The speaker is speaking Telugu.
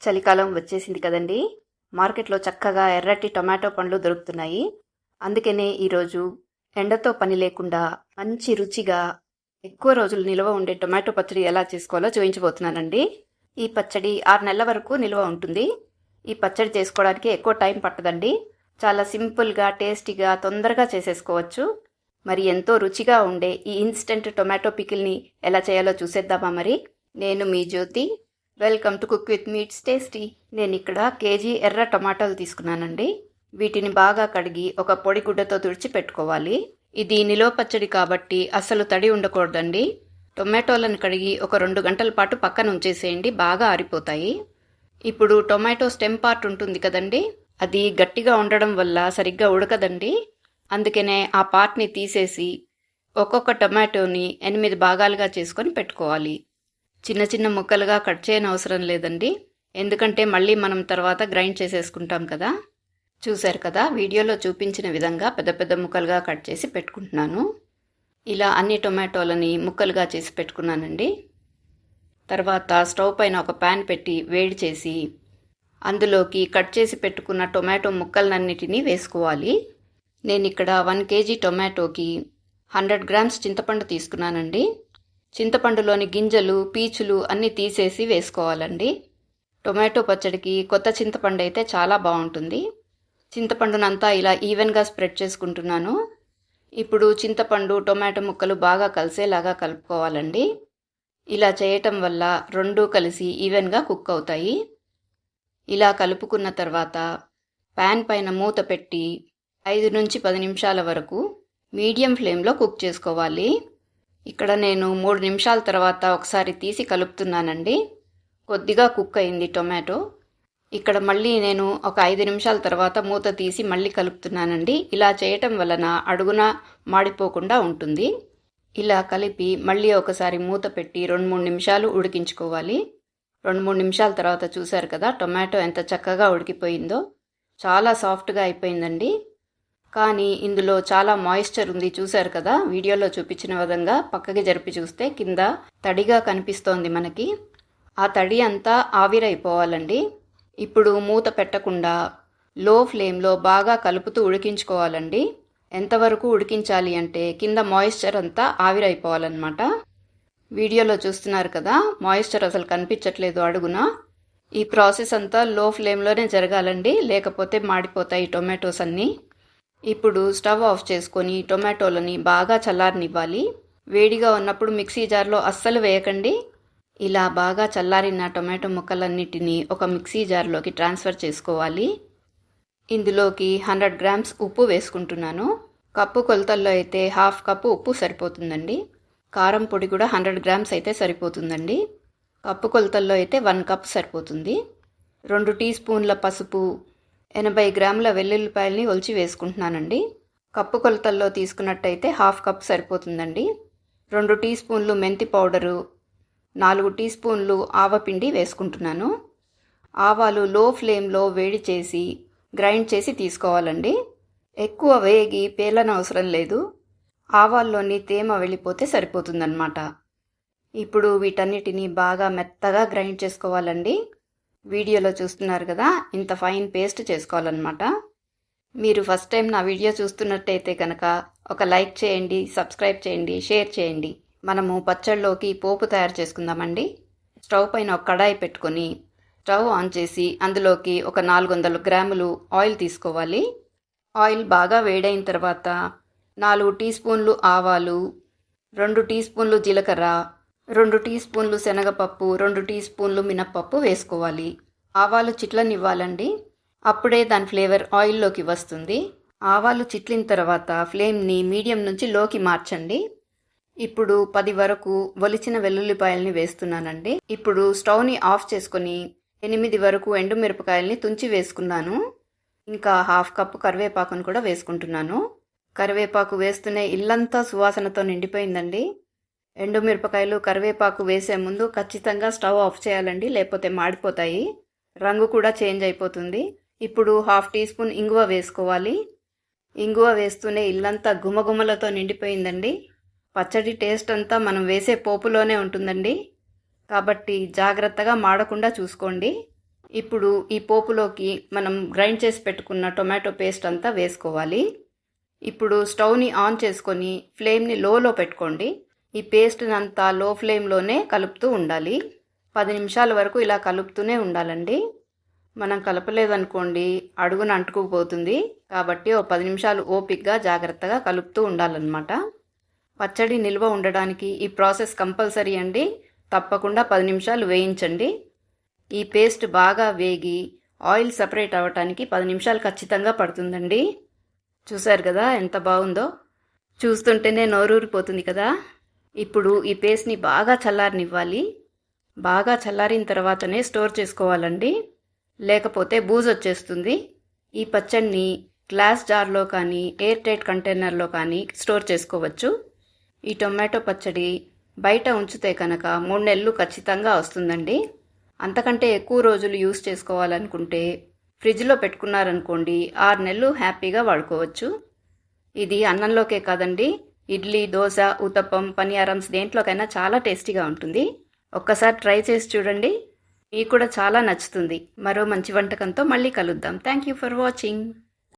చలికాలం వచ్చేసింది కదండి. మార్కెట్లో చక్కగా ఎర్రటి టొమాటో పండ్లు దొరుకుతున్నాయి. అందుకనే ఈరోజు ఎండతో పని లేకుండా మంచి రుచిగా ఎక్కువ రోజులు నిల్వ ఉండే టొమాటో పచ్చడి ఎలా చేసుకోవాలో చూపించబోతున్నానండి. ఈ పచ్చడి 6 నెలల వరకు నిల్వ ఉంటుంది. ఈ పచ్చడి చేసుకోవడానికి ఎక్కువ టైం పట్టదండి. చాలా సింపుల్గా, టేస్టీగా, తొందరగా చేసేసుకోవచ్చు. మరి ఎంతో రుచిగా ఉండే ఈ ఇన్స్టెంట్ టొమాటో పికిల్ని ఎలా చేయాలో చూసేద్దామా మరి. నేను మీ Jyothi. Welcome to cook with meats tasty. నేను ఇక్కడ కేజీ ఎర్ర టొమాటోలు తీసుకున్నానండి. వీటిని బాగా కడిగి ఒక పొడి గుడ్డతో తుడిచి పెట్టుకోవాలి. ఇది నిలువ పచ్చడి కాబట్టి అస్సలు తడి ఉండకూడదండి. టొమాటోలను కడిగి ఒక 2 గంటల పాటు పక్కన ఉంచేసేయండి, బాగా ఆరిపోతాయి. ఇప్పుడు టొమాటో స్టెమ్ పార్ట్ ఉంటుంది కదండి, అది గట్టిగా ఉండడం వల్ల సరిగ్గా ఉడకదండి. అందుకనే ఆ పార్ట్ని తీసేసి ఒక్కొక్క టొమాటోని 8 భాగాలుగా చేసుకొని పెట్టుకోవాలి. చిన్న చిన్న ముక్కలుగా కట్ చేయని అవసరం లేదండి, ఎందుకంటే మళ్ళీ మనం తర్వాత గ్రైండ్ చేసేసుకుంటాం కదా. చూశారు కదా, వీడియోలో చూపించిన విధంగా పెద్ద పెద్ద ముక్కలుగా కట్ చేసి పెట్టుకుంటున్నాను. ఇలా అన్ని టొమాటోలని ముక్కలుగా చేసి పెట్టుకున్నానండి. తర్వాత స్టవ్ పైన ఒక ప్యాన్ పెట్టి వేడి చేసి అందులోకి కట్ చేసి పెట్టుకున్న టొమాటో ముక్కలన్నిటినీ వేసుకోవాలి. నేను ఇక్కడ 1 కేజీ టొమాటోకి 100 గ్రామ్స్ చింతపండు తీసుకున్నానండి. చింతపండులోని గింజలు, పీచులు అన్నీ తీసేసి వేసుకోవాలండి. టొమాటో పచ్చడికి కొత్త చింతపండు అయితే చాలా బాగుంటుంది. చింతపండునంతా ఇలా ఈవెన్గా స్ప్రెడ్ చేసుకుంటున్నాను. ఇప్పుడు చింతపండు, టొమాటో ముక్కలు బాగా కలిసేలాగా కలుపుకోవాలండి. ఇలా చేయటం వల్ల రెండూ కలిసి ఈవెన్గా కుక్ అవుతాయి. ఇలా కలుపుకున్న తర్వాత ప్యాన్ పైన మూత పెట్టి 5 నుంచి 10 నిమిషాల వరకు మీడియం ఫ్లేమ్లో కుక్ చేసుకోవాలి. ఇక్కడ నేను 3 నిమిషాల తర్వాత ఒకసారి తీసి కలుపుతున్నానండి. కొద్దిగా కుక్ అయింది టొమాటో. ఇక్కడ మళ్ళీ నేను ఒక 5 నిమిషాల తర్వాత మూత తీసి మళ్ళీ కలుపుతున్నానండి. ఇలా చేయటం వలన అడుగున మాడిపోకుండా ఉంటుంది. ఇలా కలిపి మళ్ళీ ఒకసారి మూత పెట్టి 2-3 నిమిషాలు ఉడికించుకోవాలి. 2-3 నిమిషాల తర్వాత చూశారు కదా, టొమాటో ఎంత చక్కగా ఉడికిపోయిందో. చాలా సాఫ్ట్గా అయిపోయిందండి. కానీ ఇందులో చాలా మాయిశ్చర్ ఉంది, చూశారు కదా. వీడియోలో చూపించిన విధంగా పక్కకి జరిపి చూస్తే కింద తడిగా కనిపిస్తోంది మనకి. ఆ తడి అంతా ఆవిరైపోవాలండి. ఇప్పుడు మూత పెట్టకుండా లో ఫ్లేమ్లో బాగా కలుపుతూ ఉడికించుకోవాలండి. ఎంతవరకు ఉడికించాలి అంటే కింద మాయిశ్చర్ అంతా ఆవిరైపోవాలన్నమాట. వీడియోలో చూస్తున్నారు కదా, మాయిశ్చర్ అసలు కనిపించట్లేదు అడుగున. ఈ ప్రాసెస్ అంతా లో ఫ్లేమ్లోనే జరగాలండి, లేకపోతే మాడిపోతాయి టొమాటోస్ అన్నీ. ఇప్పుడు స్టవ్ ఆఫ్ చేసుకొని టొమాటోలని బాగా చల్లారనివ్వాలి. వేడిగా ఉన్నప్పుడు మిక్సీ జార్లో అస్సలు వేయకండి. ఇలా బాగా చల్లారిన టొమాటో ముక్కలన్నిటినీ ఒక మిక్సీ జార్లోకి ట్రాన్స్ఫర్ చేసుకోవాలి. ఇందులోకి 100 గ్రామ్స్ ఉప్పు వేసుకుంటున్నాను. కప్పు కొలతల్లో అయితే 1/2 కప్పు ఉప్పు సరిపోతుందండి. కారం పొడి కూడా 100 గ్రామ్స్ అయితే సరిపోతుందండి. కప్పు కొలతల్లో అయితే 1 కప్ సరిపోతుంది. 2 టీ స్పూన్ల పసుపు, 80 గ్రాముల వెల్లుల్లిపాయలని ఒలిచి వేసుకుంటున్నానండి. కప్పు కొలతల్లో తీసుకున్నట్టయితే 1/2 కప్ సరిపోతుందండి. 2 టీ స్పూన్లు మెంతి పౌడరు, 4 టీ స్పూన్లు ఆవపిండి వేసుకుంటున్నాను. ఆవాలు లో ఫ్లేమ్లో వేడి చేసి గ్రైండ్ చేసి తీసుకోవాలండి. ఎక్కువ వేగి పేలనవసరం లేదు. ఆవాల్లోని తేమ వెళ్ళిపోతే సరిపోతుందన్నమాట. ఇప్పుడు వీటన్నిటిని బాగా మెత్తగా గ్రైండ్ చేసుకోవాలండి. వీడియోలో చూస్తున్నారు కదా, ఇంత ఫైన్ పేస్ట్ చేసుకోవాలన్నమాట. మీరు ఫస్ట్ టైం నా వీడియో చూస్తున్నట్టయితే కనుక ఒక లైక్ చేయండి, సబ్స్క్రైబ్ చేయండి, షేర్ చేయండి. మనము పచ్చళ్ళలోకి పోపు తయారు చేసుకుందామండి. స్టవ్ పైన ఒక కడాయి పెట్టుకొని స్టవ్ ఆన్ చేసి అందులోకి ఒక 400 గ్రాములు ఆయిల్ తీసుకోవాలి. ఆయిల్ బాగా వేడైన తర్వాత 4 టీ స్పూన్లు ఆవాలు, 2 టీ స్పూన్లు జీలకర్ర, 2 టీ స్పూన్లు శనగపప్పు, 2 టీ స్పూన్లు మినప్పప్పు వేసుకోవాలి. ఆవాలు చిట్లనివ్వాలండి, అప్పుడే దాని ఫ్లేవర్ ఆయిల్లోకి వస్తుంది. ఆవాలు చిట్లిన తర్వాత ఫ్లేమ్ని మీడియం నుంచి లోకి మార్చండి. ఇప్పుడు 10 వరకు ఒలిచిన వెల్లుల్లిపాయల్ని వేస్తున్నానండి. ఇప్పుడు స్టవ్ని ఆఫ్ చేసుకొని 8 వరకు ఎండుమిరపకాయల్ని తుంచి వేసుకున్నాను. ఇంకా 1/2 కప్పు కరివేపాకును కూడా వేసుకుంటున్నాను. కరివేపాకు వేస్తూనే ఇల్లంతా సువాసనతో నిండిపోయిందండి. ఎండుమిరపకాయలు, కరివేపాకు వేసే ముందు ఖచ్చితంగా స్టవ్ ఆఫ్ చేయాలండి, లేకపోతే మాడిపోతాయి. రంగు కూడా చేంజ్ అయిపోతుంది. ఇప్పుడు 1/2 టీ స్పూన్ ఇంగువ వేసుకోవాలి. ఇంగువ వేస్తూనే ఇల్లంతా గుమగుమలతో నిండిపోయిందండి. పచ్చడి టేస్ట్ అంతా మనం వేసే పోపులోనే ఉంటుందండి, కాబట్టి జాగ్రత్తగా మాడకుండా చూసుకోండి. ఇప్పుడు ఈ పోపులోకి మనం గ్రైండ్ చేసి పెట్టుకున్న టొమాటో పేస్ట్ అంతా వేసుకోవాలి. ఇప్పుడు స్టవ్ని ఆన్ చేసుకొని ఫ్లేమ్ని లోలో పెట్టుకోండి. ఈ పేస్ట్ని అంతా లో ఫ్లేమ్లోనే కలుపుతూ ఉండాలి. 10 నిమిషాల వరకు ఇలా కలుపుతూనే ఉండాలండి. మనం కలపలేదనుకోండి అడుగున అంటుకుపోతుంది. కాబట్టి 10 నిమిషాలు ఓపిక్గా జాగ్రత్తగా కలుపుతూ ఉండాలన్నమాట. పచ్చడి నిల్వ ఉండడానికి ఈ ప్రాసెస్ కంపల్సరీ అండి. తప్పకుండా 10 నిమిషాలు వేయించండి. ఈ పేస్ట్ బాగా వేగి ఆయిల్ సపరేట్ అవ్వటానికి 10 నిమిషాలు ఖచ్చితంగా పడుతుందండి. చూశారు కదా ఎంత బాగుందో. చూస్తుంటేనే నోరూరిపోతుంది కదా. ఇప్పుడు ఈ పేస్ట్ని బాగా చల్లారనివ్వాలి. బాగా చల్లారిన తర్వాతనే స్టోర్ చేసుకోవాలండి, లేకపోతే బూజు వచ్చేస్తుంది. ఈ పచ్చడిని గ్లాస్ జార్లో కానీ ఎయిర్ టైట్ కంటైనర్లో కానీ స్టోర్ చేసుకోవచ్చు. ఈ టొమాటో పచ్చడి బయట ఉంచితే కనుక 3 నెలలు ఖచ్చితంగా వస్తుందండి. అంతకంటే ఎక్కువ రోజులు యూస్ చేసుకోవాలనుకుంటే ఫ్రిడ్జ్లో పెట్టుకున్నారనుకోండి 6 నెలలు హ్యాపీగా వాడుకోవచ్చు. ఇది అన్నంలోకే కాదండి, ఇడ్లీ, దోశ, ఉతప్పం, పనియారమ్స్ దేంట్లోకైనా చాలా టేస్టీగా ఉంటుంది. ఒక్కసారి ట్రై చేసి చూడండి, మీకు కూడా చాలా నచ్చుతుంది. మరో మంచి వంటకంతో మళ్ళీ కలుద్దాం. Thank you for watching.